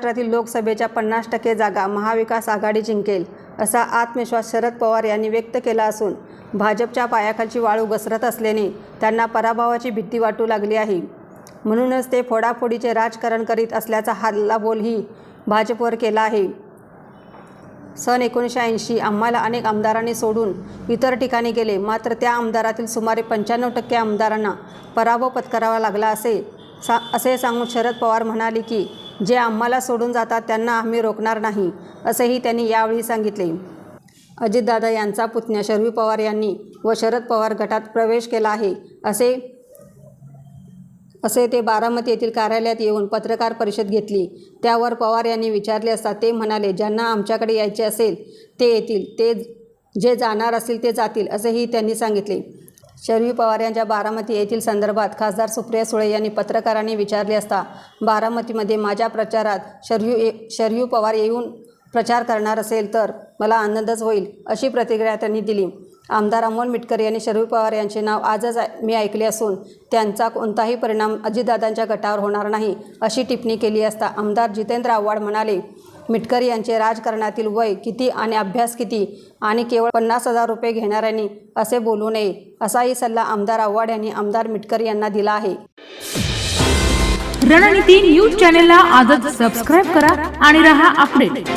महाराष्ट्रातील लोकसभेच्या 50% जागा महाविकास आघाडी जिंकेल असा आत्मविश्वास शरद पवार यांनी व्यक्त केला असून भाजपच्या पायाखालची वाळू घसरत असल्याने त्यांना पराभवाची भीती वाटू लागली आहे। म्हणूनच ते फोडाफोडीचे राजकारण करीत असल्याचा हल्लाबोलही भाजपवर केला आहे। सन 1980 आम्हाला अनेक आमदारांनी सोडून इतर ठिकाणी गेले, मात्र त्या आमदारातील सुमारे 95% आमदारांना पराभव पत्करावा लागला असे सांगून शरद पवार म्हणाले की जे आम्हाला सोडून जातात त्यांना आम्ही रोखणार नाही, असेही त्यांनी यावेळी सांगितले। अजितदादा यांचा पुतण्या शरयू पवार यांनी व शरद पवार गटात प्रवेश केला आहे असे ते बारामती येथील कार्यालयात येऊन पत्रकार परिषद घेतली। त्यावर पवार यांनी विचारले असता ते म्हणाले, ज्यांना आमच्याकडे यायचे असेल ते येतील, ते जे जाणार असतील ते जातील, असेही त्यांनी सांगितले। शरयू पवार यांच्या बारामती येथील संदर्भात खासदार सुप्रिया सुळे यांनी पत्रकारांनी विचारले असता बारामतीमध्ये माझ्या प्रचारात शरयू पवार येऊन प्रचार करणार असेल तर मला आनंदच होईल, अशी प्रतिक्रिया त्यांनी दिली। आमदार अमोल मिटकर यांनी शरयू पवार यांचे नाव आजच मी ऐकले असून त्यांचा कोणताही परिणाम अजितदादांच्या गटावर होणार नाही, अशी टिप्पणी केली असता आमदार जितेंद्र आव्हाड म्हणाले, मिटकर यांचे राजकारणातील वय किती आणि अभ्यास किती आणि केवळ 50,000 रुपये घेणाऱ्यांनी असे बोलू नये, असाही सल्ला आमदार आव्हाड यांनी आमदार मिटकर यांना दिला आहे। रणनीती न्यूज चॅनलला आजच सबस्क्राइब करा आणि रहा अपडेट।